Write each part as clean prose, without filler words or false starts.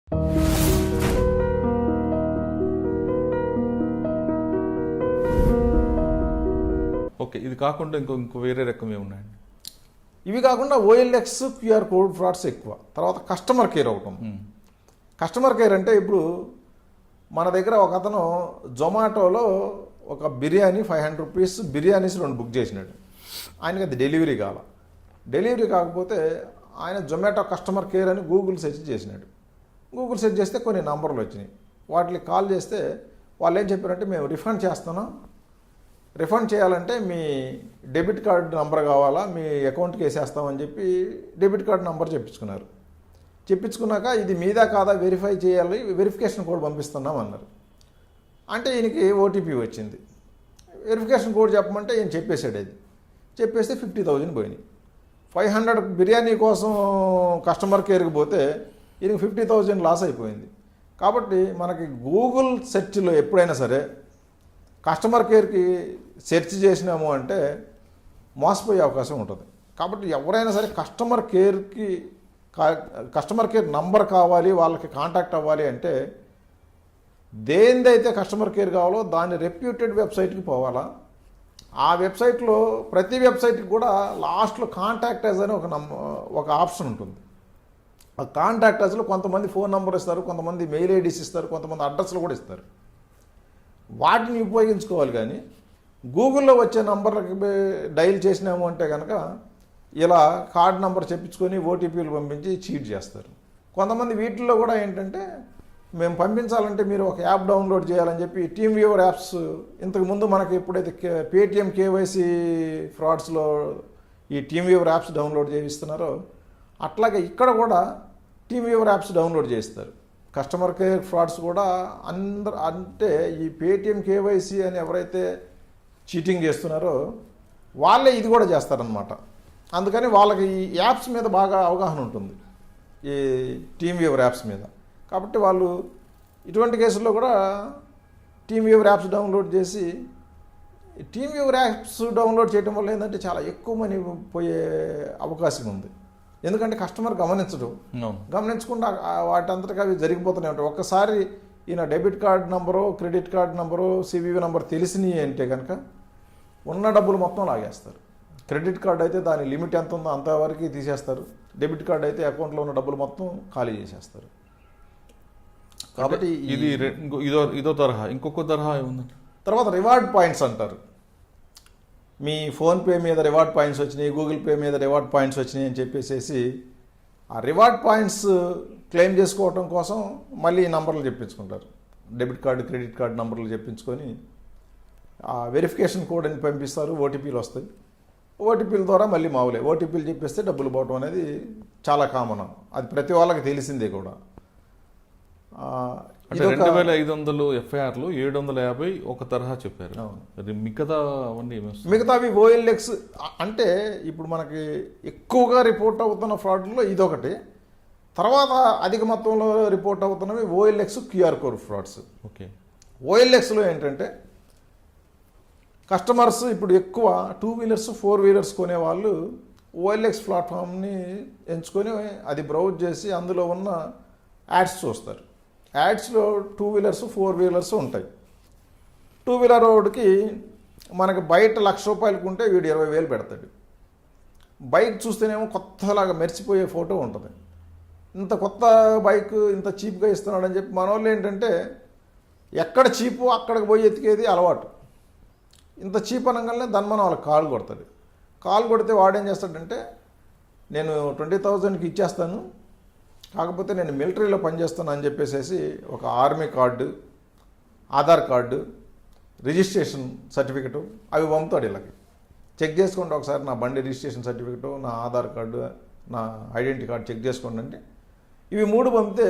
Okay, ఇది కాకుండా ఇంకో వేరే రకం ఏమున్నాయండి? ఇవి కాకుండా OLX QR కోడ్ ఫ్రాడ్స్ ఎక్కువ. తర్వాత కస్టమర్ కేర్ ఒకటి. కస్టమర్ కేర్ అంటే ఇప్పుడు మన దగ్గర ఒక అతను జొమాటోలో ఒక బిర్యానీ 500 రూపీస్ బిర్యానీస్ 2 బుక్ చేసినాడు. ఆయనకి అది డెలివరీ కాల. డెలివరీ కాకపోతే ఆయన జొమాటో కస్టమర్ కేర్ అని గూగుల్ సెర్చ్ చేసినాడు. గూగుల్ సెర్చ్ చేస్తే కొన్ని నంబర్లు వచ్చినాయి. వాటికి కాల్ చేస్తే వాళ్ళు ఏం చెప్పారంటే, మేము రిఫండ్ చేస్తున్నాం, రిఫండ్ చేయాలంటే మీ డెబిట్ కార్డు నంబర్ కావాలా, మీ అకౌంట్కి వేసేస్తామని చెప్పి డెబిట్ కార్డు నంబర్ చెప్పించుకున్నారు. చెప్పించుకున్నాక ఇది మీదా కాదా వెరిఫై చేయాలి, వెరిఫికేషన్ కోడ్ పంపిస్తున్నాం అన్నారు. అంటే ఈయనకి OTP వచ్చింది. వెరిఫికేషన్ కోడ్ చెప్పమంటే ఈయన చెప్పేశాడు. అది చెప్పేస్తే 50,000 పోయినాయి. 500 బిర్యానీ కోసం కస్టమర్ కేర్కి పోతే ఈయనకి 50,000 లాస్ అయిపోయింది. కాబట్టి మనకి గూగుల్ సెర్చ్లో ఎప్పుడైనా సరే కస్టమర్ కేర్కి సెర్చ్ చేసినాము అంటే మోసపోయే అవకాశం ఉంటుంది. కాబట్టి ఎవరైనా సరే కస్టమర్ కేర్ నంబర్ కావాలి, వాళ్ళకి కాంటాక్ట్ అవ్వాలి అంటే దేనిదైతే కస్టమర్ కేర్ కావాలో దాని రెప్యూటెడ్ వెబ్సైట్కి పోవాలా. ఆ వెబ్సైట్లో ప్రతి వెబ్సైట్కి కూడా లాస్ట్లో కాంటాక్ట్ అస్ అని ఒక ఆప్షన్ ఉంటుంది. ఆ కాంటాక్ట్ అస్లో కొంతమంది ఫోన్ నెంబర్ ఇస్తారు, కొంతమంది మెయిల్ ఐడీస్ ఇస్తారు, కొంతమంది అడ్రస్లు కూడా ఇస్తారు. వాటిని ఉపయోగించుకోవాలి. కానీ గూగుల్లో వచ్చే నంబర్లకి డైల్ చేసినాము అంటే కనుక ఇలా కార్డ్ నెంబర్ చెప్పించుకొని OTPలు పంపించి చీట్ చేస్తారు. కొంతమంది వీటిల్లో కూడా ఏంటంటే, మేము పంపించాలంటే మీరు ఒక యాప్ డౌన్లోడ్ చేయాలని చెప్పి టీమ్ వ్యూవర్ యాప్స్ ఇంతకుముందు మనకి ఎప్పుడైతే పేటిఎం KYC ఫ్రాడ్స్లో ఈ టీమ్ వ్యూవర్ యాప్స్ డౌన్లోడ్ చేయిస్తున్నారో అట్లాగే ఇక్కడ కూడా టీమ్ వ్యూవర్ యాప్స్ డౌన్లోడ్ చేస్తారు. కస్టమర్ కేర్ ఫ్రాడ్స్ కూడా అందరూ అంటే ఈ పేటిఎం KYC అని ఎవరైతే చీటింగ్ చేస్తున్నారో వాళ్ళే ఇది కూడా చేస్తారనమాట. అందుకని వాళ్ళకి ఈ యాప్స్ మీద బాగా అవగాహన ఉంటుంది, ఈ టీమ్ వ్యూవర్ యాప్స్ మీద. కాబట్టి వాళ్ళు ఇటువంటి కేసుల్లో కూడా టీమ్ వ్యూవర్ యాప్స్ డౌన్లోడ్ చేసి, టీమ్ వ్యూవర్ యాప్స్ డౌన్లోడ్ చేయడం వల్ల ఏంటంటే చాలా ఎక్కువ మనీ పోయే అవకాశం ఉంది. ఎందుకంటే కస్టమర్ గమనించకుండా వాటంతటికి అవి జరిగిపోతూనే ఉంటాయి. ఒక్కసారి ఈయన debit card number, credit card number, CVV number తెలిసినవి అంటే కనుక ఉన్న డబ్బులు మొత్తం లాగేస్తారు. క్రెడిట్ కార్డ్ అయితే దాని లిమిట్ ఎంత ఉందో అంతవరకు తీసేస్తారు. డెబిట్ కార్డ్ అయితే అకౌంట్లో ఉన్న డబ్బులు మొత్తం ఖాళీ చేసేస్తారు. కాబట్టి ఇది ఇదో తరహా. ఇంకొక తరహా ఏముందండి? తర్వాత రివార్డ్ పాయింట్స్ అంటారు. మీ ఫోన్పే మీద రివార్డ్ పాయింట్స్ వచ్చినాయి, గూగుల్ పే మీద రివార్డ్ పాయింట్స్ వచ్చినాయి అని చెప్పేసి ఆ రివార్డ్ పాయింట్స్ క్లెయిమ్ చేసుకోవటం కోసం మళ్ళీ నంబర్లు చెప్పించుకుంటారు. డెబిట్ కార్డు, క్రెడిట్ కార్డు నంబర్లు చెప్పించుకొని ఆ వెరిఫికేషన్ కోడ్ అని పంపిస్తారు. OTPలు వస్తాయి. OTPల ద్వారా మళ్ళీ మామూలే. OTPలు చెప్పేస్తే డబ్బులు పోవటం అనేది చాలా కామన్. అది ప్రతి వాళ్ళకి తెలిసిందే కూడా. అంటే 2500 FIRలు 750 ఒక తరహా చెప్పారు. మిగతావి OLX అంటే ఇప్పుడు మనకి ఎక్కువగా రిపోర్ట్ అవుతున్న ఫ్రాడ్లో ఇదొకటి. తర్వాత అధిక మొత్తంలో రిపోర్ట్ అవుతున్నవి OLX QR code frauds. Okay. OLXలో ఏంటంటే కస్టమర్స్ ఇప్పుడు ఎక్కువ 2 వీలర్స్ 4 వీలర్స్ కొనేవాళ్ళు OLX ప్లాట్ఫామ్ని ఎంచుకొని అది బ్రౌజ్ చేసి అందులో ఉన్న యాడ్స్ చూస్తారు. యాడ్స్లో 2 వీలర్స్ 4 వీలర్స్ ఉంటాయి. 2 వీలర్ రోడ్కి మనకి బయట ₹1,00,000 ఉంటే వీడు 20,000 పెడతాడు. బైక్ చూస్తేనేమో కొత్తలాగా మెరిసిపోయే ఫోటో ఉంటుంది. ఇంత కొత్త బైక్ ఇంత చీప్గా ఇస్తున్నాడని చెప్పి మన వాళ్ళు ఏంటంటే ఎక్కడ చీపు అక్కడికి పోయి ఎతికేది అలవాటు. ఇంత చీప్ అనగానే దాన్ని వాళ్ళకి కాల్ కొడతాడు. కాల్ కొడితే వాడేం చేస్తాడంటే, నేను 20,000కి ఇచ్చేస్తాను, కాకపోతే నేను మిలిటరీలో పనిచేస్తాను అని చెప్పేసి ఒక army card, Aadhaar card, registration certificate అవి పంపుతాడు. వీళ్ళకి చెక్ చేసుకోండి ఒకసారి నా బండి రిజిస్ట్రేషన్ సర్టిఫికెటు, నా ఆధార్ కార్డు, నా ఐడెంటిటీ కార్డు చెక్ చేసుకోండి అంటే ఇవి 3 పంపితే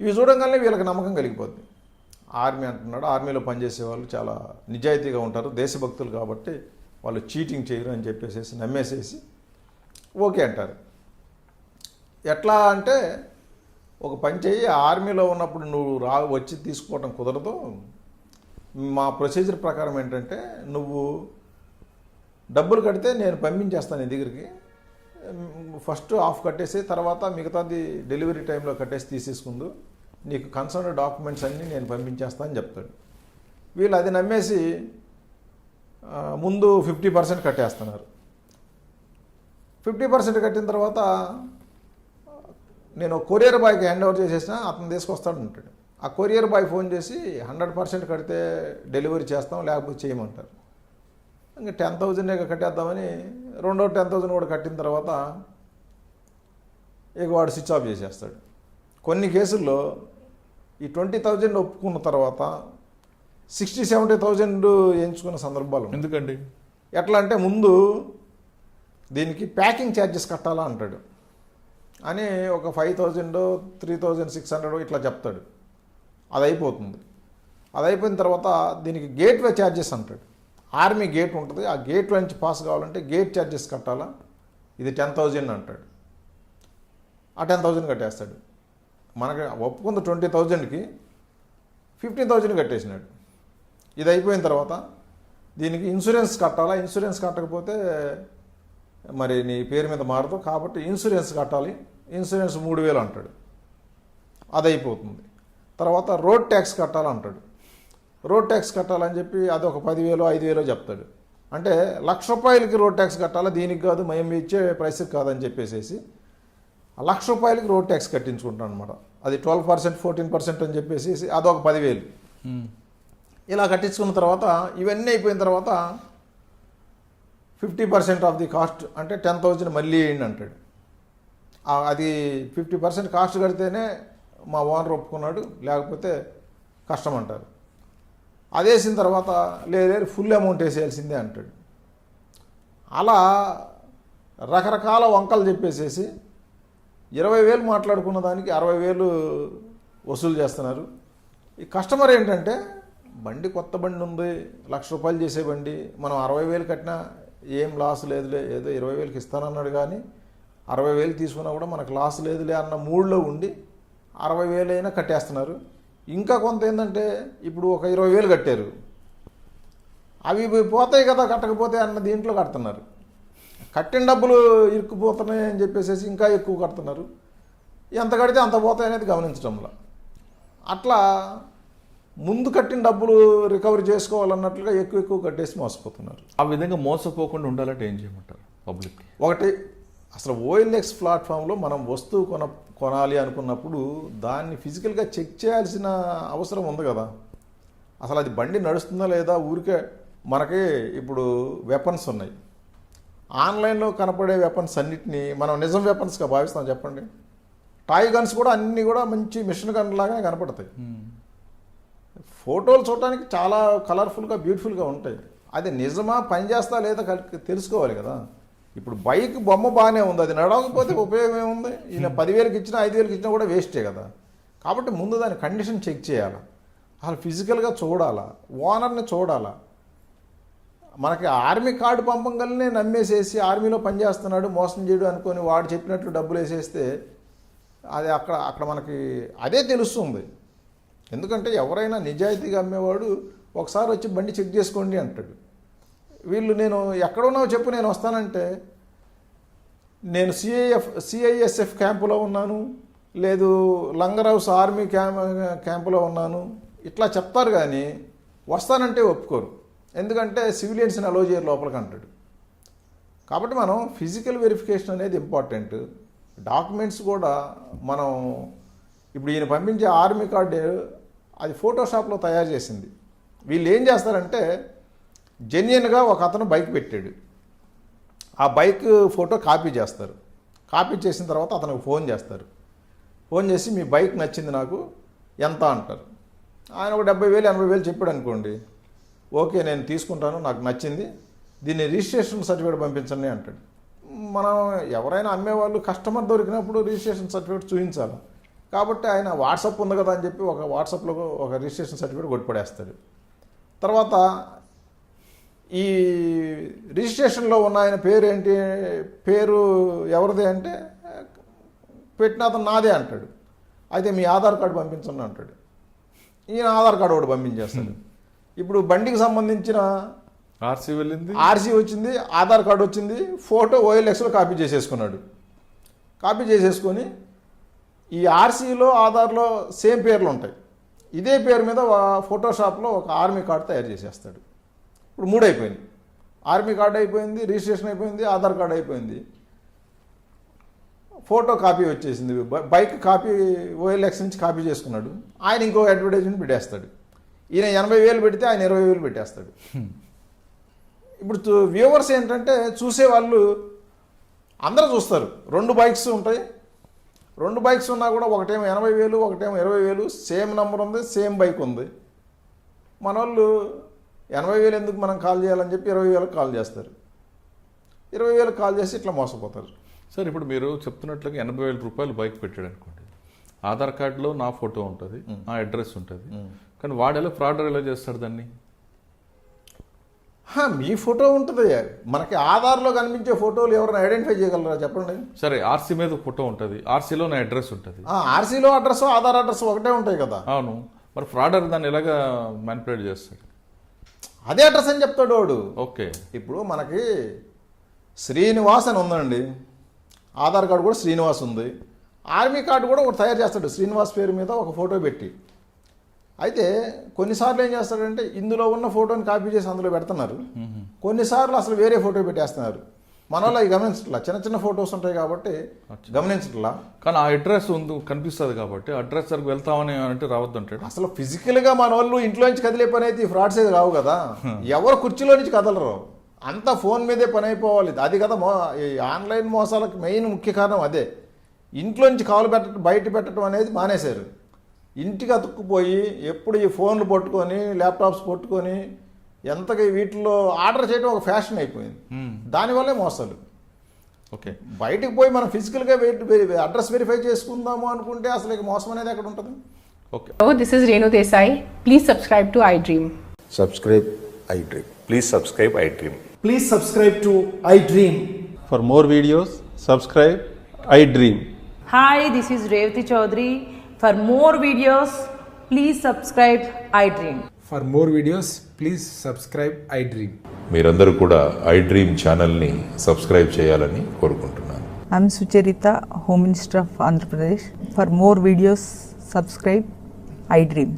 ఇవి చూడగానే వీళ్ళకి నమ్మకం కలిగిపోద్ది. ఆర్మీ అంటున్నాడు, ఆర్మీలో పనిచేసే వాళ్ళు చాలా నిజాయితీగా ఉంటారు, దేశభక్తులు కాబట్టి వాళ్ళు చీటింగ్ చేయరు అని చెప్పేసి నమ్మేసేసి ఓకే అంటారు. ఎట్లా అంటే ఒక పని చెయ్యి, ఆర్మీలో ఉన్నప్పుడు నువ్వు వచ్చి తీసుకోవడం కుదరదు. మా ప్రొసీజర్ ప్రకారం ఏంటంటే నువ్వు డబ్బులు కడితే నేను పంపించేస్తాను నీ దగ్గరికి, ఫస్ట్ హాఫ్ కట్టేసి తర్వాత మిగతాది డెలివరీ టైంలో కట్టేసి తీసేసుకుందు, నీకు కన్సర్న్ డాక్యుమెంట్స్ అన్నీ నేను పంపించేస్తా అని చెప్తాడు. వీళ్ళు అది నమ్మేసి ముందు 50% కట్టేస్తున్నారు. 50% కట్టిన తర్వాత నేను కొరియర్ బాయ్కి హ్యాండ్ ఓవర్ చేసేసిన అతను తీసుకొస్తాడు అంటాడు. ఆ కొరియర్ బాయ్ ఫోన్ చేసి 100% కడితే డెలివరీ చేస్తాం, లేకపోతే చేయమంటారు. ఇంకా 10,000 కట్టేద్దామని రెండో 10,000 కూడా కట్టిన తర్వాత ఇక వాడు స్విచ్ ఆఫ్ చేసేస్తాడు. కొన్ని కేసుల్లో ఈ 20,000 ఒప్పుకున్న తర్వాత 60-70,000 ఎంచుకున్న సందర్భాలు ఉన్నాయి. ఎందుకండి? ఎట్లా అంటే ముందు దీనికి ప్యాకింగ్ ఛార్జెస్ కట్టాలా అంటాడు అని ఒక 5,000 3,600 ఇట్లా చెప్తాడు. అది అయిపోతుంది. అది అయిపోయిన తర్వాత దీనికి గేట్వే ఛార్జెస్ అంటాడు. ఆర్మీ గేట్ ఉంటుంది, ఆ గేట్ నుంచి పాస్ కావాలంటే గేట్ ఛార్జెస్ కట్టాలా, ఇది 10,000 అంటాడు. ఆ 10,000 కట్టేస్తాడు. మనకి ఒప్పుకుంది 20,000కి 15,000 కట్టేసినాడు. ఇది అయిపోయిన తర్వాత దీనికి ఇన్సూరెన్స్ కట్టాలా, ఇన్సూరెన్స్ కట్టకపోతే మరి నీ పేరు మీద మారదు కాబట్టి ఇన్సూరెన్స్ కట్టాలి, ఇన్సూరెన్స్ 3,000 అంటాడు. అది అయిపోతుంది. తర్వాత రోడ్ ట్యాక్స్ కట్టాలంటాడు. రోడ్ ట్యాక్స్ కట్టాలని చెప్పి అది ఒక 10,000 5,000 చెప్తాడు. అంటే ₹1,00,000కి రోడ్ ట్యాక్స్ కట్టాలా, దీనికి కాదు మేము ఇచ్చే ప్రైస్కి కాదని చెప్పేసి ₹1,00,000కి రోడ్ ట్యాక్స్ కట్టించుకుంటాను అనమాట. అది 12% 14% అని చెప్పేసి అదొక 10,000. ఇలా కట్టించుకున్న తర్వాత ఇవన్నీ అయిపోయిన తర్వాత 50% ఆఫ్ ది కాస్ట్ అంటే 10,000 మళ్ళీ వేయండి అంటాడు. అది 50% కాస్ట్ కడితేనే మా ఓనర్ ఒప్పుకున్నాడు, లేకపోతే కష్టం అంటారు. అది వేసిన తర్వాత లేదు ఫుల్ అమౌంట్ వేసేయాల్సిందే అంటాడు. అలా రకరకాల వంకలు చెప్పేసేసి 20,000 మాట్లాడుకున్న దానికి 60,000 వసూలు చేస్తున్నారు. ఈ కస్టమర్ ఏంటంటే బండి కొత్త బండి ఉంది, ₹1,00,000 చేసే బండి, మనం 60,000 కట్టినా ఏం లాస్ లేదులే, ఏదో 20,000కి ఇస్తానన్నాడు కానీ 60,000 తీసుకున్నా కూడా మనకు లాస్ లేదులే అన్న మూడ్లో ఉండి 60,000 అయినా కట్టేస్తున్నారు. ఇంకా కొంత ఏంటంటే ఇప్పుడు ఒక 20,000 కట్టారు, అవి పోతాయి కదా కట్టకపోతే అన్న దీంట్లో కడుతున్నారు. కట్టిన డబ్బులు ఇరుక్కుపోతున్నాయి అని చెప్పేసి ఇంకా ఎక్కువ కడుతున్నారు. ఎంత కడితే అంత పోతాయి అనేది గమనించడంలో అట్లా ముందు కట్టిన డబ్బులు రికవరీ చేసుకోవాలన్నట్లుగా ఎక్కువ కట్టేసి మోసపోతున్నారు. ఆ విధంగా మోసపోకుండా ఉండాలంటే ఏం చేయమంటారు పబ్లిక్? ఒకటి, అసలు OLX ప్లాట్ఫామ్లో మనం వస్తువు కొనాలి అనుకున్నప్పుడు దాన్ని ఫిజికల్గా చెక్ చేయాల్సిన అవసరం ఉంది కదా. అసలు అది బండి నడుస్తుందా లేదా, ఊరికే మనకి ఇప్పుడు వెపన్స్ ఉన్నాయి, ఆన్లైన్లో కనపడే వెపన్స్ అన్నిటినీ మనం నిజం వెపన్స్గా భావిస్తాం చెప్పండి. టాయ్ గన్స్ కూడా అన్నీ కూడా మంచి మిషన్ గన్ లాగానే కనపడతాయి. ఫోటోలు చూడటానికి చాలా కలర్ఫుల్గా బ్యూటిఫుల్గా ఉంటాయి. అది నిజమా పనిచేస్తా లేదా తెలుసుకోవాలి కదా. ఇప్పుడు బైక్ బొమ్మ బాగానే ఉంది, అది నడవకపోతే ఉపయోగం ఏముంది? ఈయన 10,000కి ఇచ్చినా 5,000కి ఇచ్చినా కూడా వేస్టే కదా. కాబట్టి ముందు దాని కండిషన్ చెక్ చేయాలా, అసలు ఫిజికల్గా చూడాలా, ఓనర్ని చూడాలా. మనకి ఆర్మీ కార్డు పంపంగానే నమ్మేసేసి ఆర్మీలో పనిచేస్తున్నాడు మోసం చేయడు అనుకొని వాడు చెప్పినట్లు డబ్బులు వేసేస్తే అది అక్కడ మనకి అదే తెలుస్తుంది. ఎందుకంటే ఎవరైనా నిజాయితీగా అమ్మేవాడు ఒకసారి వచ్చి బండి చెక్ చేసుకోండి అంటాడు. వీళ్ళు నేను ఎక్కడున్నావు చెప్పు నేను వస్తానంటే, నేను CISF క్యాంపులో ఉన్నాను, లేదు లంగర్ హౌస్ ఆర్మీ క్యాంపులో ఉన్నాను ఇట్లా చెప్తారు కానీ వస్తానంటే ఒప్పుకోరు. ఎందుకంటే సివిలియన్స్ని అలో చేయరు లోపలికి అంటాడు. కాబట్టి మనం ఫిజికల్ వెరిఫికేషన్ అనేది ఇంపార్టెంట్. డాక్యుమెంట్స్ కూడా మనం ఇప్పుడు ఈయన పంపించే ఆర్మీ కార్డు అది ఫోటోషాప్లో తయారు చేసింది. వీళ్ళు ఏం చేస్తారంటే జెన్యున్గా ఒక అతను బైక్ పెట్టాడు, ఆ బైక్ ఫోటో కాపీ చేస్తారు. కాపీ చేసిన తర్వాత అతనికి ఫోన్ చేస్తారు. ఫోన్ చేసి మీ బైక్ నచ్చింది నాకు ఎంత అంటారు. ఆయన ఒక 70,000 80,000 చెప్పాడు అనుకోండి, ఓకే నేను తీసుకుంటాను నాకు నచ్చింది, దీన్ని రిజిస్ట్రేషన్ సర్టిఫికేట్ పంపించండి అంటాడు. మనం ఎవరైనా అమ్మేవాళ్ళు కస్టమర్ దొరికినప్పుడు రిజిస్ట్రేషన్ సర్టిఫికేట్ చూపించాలి. కాబట్టి ఆయన వాట్సాప్ ఉంది కదా అని చెప్పి ఒక వాట్సాప్లో ఒక రిజిస్ట్రేషన్ సర్టిఫికేట్ కొట్టిపడేస్తాడు. తర్వాత ఈ రిజిస్ట్రేషన్లో ఉన్న ఆయన పేరు ఏంటి, పేరు ఎవరిది అంటే పెట్టిన అతను నాదే అంటాడు. అయితే మీ ఆధార్ కార్డు పంపించండి అంటాడు. ఈయన ఆధార్ కార్డు ఒకటి పంపించేస్తాడు. ఇప్పుడు బండికి సంబంధించిన ఆర్సీ వెళ్ళింది, ఆర్సీ వచ్చింది, ఆధార్ కార్డు వచ్చింది, ఫోటో OLXలో కాపీ చేసేసుకున్నాడు. కాపీ చేసేసుకొని ఈ ఆర్సీలో ఆధార్లో సేమ్ పేర్లు ఉంటాయి, ఇదే పేరు మీద ఫోటోషాప్లో ఒక ఆర్మీ కార్డు తయారు చేసేస్తాడు. ఇప్పుడు 3 అయిపోయింది, ఆర్మీ కార్డు అయిపోయింది, రిజిస్ట్రేషన్ అయిపోయింది, ఆధార్ కార్డు అయిపోయింది, ఫోటో కాపీ వచ్చేసింది, బైక్ కాపీ OLX నుంచి కాపీ చేసుకున్నాడు. ఆయన ఇంకో అడ్వర్టైజ్మెంట్ పెట్టేస్తాడు. ఈయన 80,000 పెడితే ఆయన 20,000 పెట్టేస్తాడు. ఇప్పుడు వ్యూవర్స్ ఏంటంటే చూసేవాళ్ళు అందరూ చూస్తారు. 2 బైక్స్ ఉంటాయి, 2 బైక్స్ ఉన్నా కూడా ఒకటేమో 80,000, ఒకటేమో 20,000, సేమ్ నెంబర్ ఉంది, సేమ్ బైక్ ఉంది. మన వాళ్ళు 80,000 ఎందుకు మనం కాల్ చేయాలని చెప్పి 20,000 కాల్ చేస్తారు. 20,000 కాల్ చేసి ఇట్లా మోసపోతారు. సార్ ఇప్పుడు మీరు చెప్తున్నట్లుగా 80,000 రూపాయలు బైక్ పెట్టాడు అనుకోండి, ఆధార్ కార్డులో నా ఫోటో ఉంటుంది, నా అడ్రస్ ఉంటుంది, కానీ వాడేలా ఫ్రాడ్ ఎలా చేస్తాడు దాన్ని? మీ ఫోటో ఉంటుంది, మనకి ఆధార్లో కనిపించే ఫోటోలు ఎవరైనా ఐడెంటిఫై చేయగలరా చెప్పండి? సరే, ఆర్సీ మీద ఫోటో ఉంటుంది, ఆర్సీలో నా అడ్రస్ ఉంటుంది. ఆర్సీలో అడ్రస్, ఆధార్ అడ్రస్ ఒకటే ఉంటాయి కదా. అవును, మరి ఫ్రాడర్ దాన్ని ఎలాగా మ్యానిపులేట్ చేస్తాడు? అదే అడ్రస్ అని చెప్తాడు వాడు. ఓకే, ఇప్పుడు మనకి శ్రీనివాస్ అని ఉందండి, ఆధార్ కార్డు కూడా శ్రీనివాస్ ఉంది, ఆర్మీ కార్డు కూడా ఒకటి తయారు చేస్తాడు శ్రీనివాస్ పేరు మీద ఒక ఫోటో పెట్టి. అయితే కొన్నిసార్లు ఏం చేస్తాడంటే ఇందులో ఉన్న ఫోటోని కాపీ చేసి అందులో పెడుతున్నారు, కొన్నిసార్లు అసలు వేరే ఫోటో పెట్టేస్తున్నారు. మన వాళ్ళు అవి గమనించట్లా, చిన్న చిన్న ఫోటోస్ ఉంటాయి కాబట్టి గమనించట్లా. కానీ ఆ అడ్రస్ ఉంది కనిపిస్తుంది కాబట్టి అడ్రస్ వరకు వెళ్తామని అంటే రావద్దు అంటాడు. అసలు ఫిజికల్గా మన వాళ్ళు ఇంట్లో నుంచి కదిలే పని అయితే ఈ ఫ్రాడ్స్ అయితే రావు కదా, ఎవరు కుర్చీలో నుంచి కదలరు, అంతా ఫోన్ మీదే పని అయిపోవాలి. అది కదా ఈ ఆన్లైన్ మోసాలకు మెయిన్ ముఖ్య కారణం అదే. ఇంట్లో నుంచి కాలు పెట్టడం, బయట పెట్టడం అనేది మానేశారు. ఇంటికి అతుక్కుపోయి ఎప్పుడు ఈ ఫోన్లు పట్టుకొని, ల్యాప్టాప్స్ పట్టుకొని ఎంతగా వీటిలో ఆర్డర్ చేయడం ఒక ఫ్యాషన్ అయిపోయింది. దానివల్లే మోసాలు. ఓకే, బయటకు పోయి మనం ఫిజికల్గా అడ్రస్ వెరిఫై చేసుకుందాము అనుకుంటే అసలు ఇక మోసం అనేది ఎక్కడ ఉంటుంది? Okay. This is Renu Desai. Please subscribe to iDream. Subscribe iDream. Please subscribe iDream. Please subscribe to iDream. For more videos, subscribe iDream. Hi, this is Revati Chaudhary. For more videos, please subscribe iDream. For more videos, please subscribe iDream. మీరందరూ కూడా iDream ఛానల్ని subscribe చేయాలని కోరుకుంటున్నాను. I'm Sucharita, Home Minister of Andhra Pradesh. For more videos, subscribe iDream.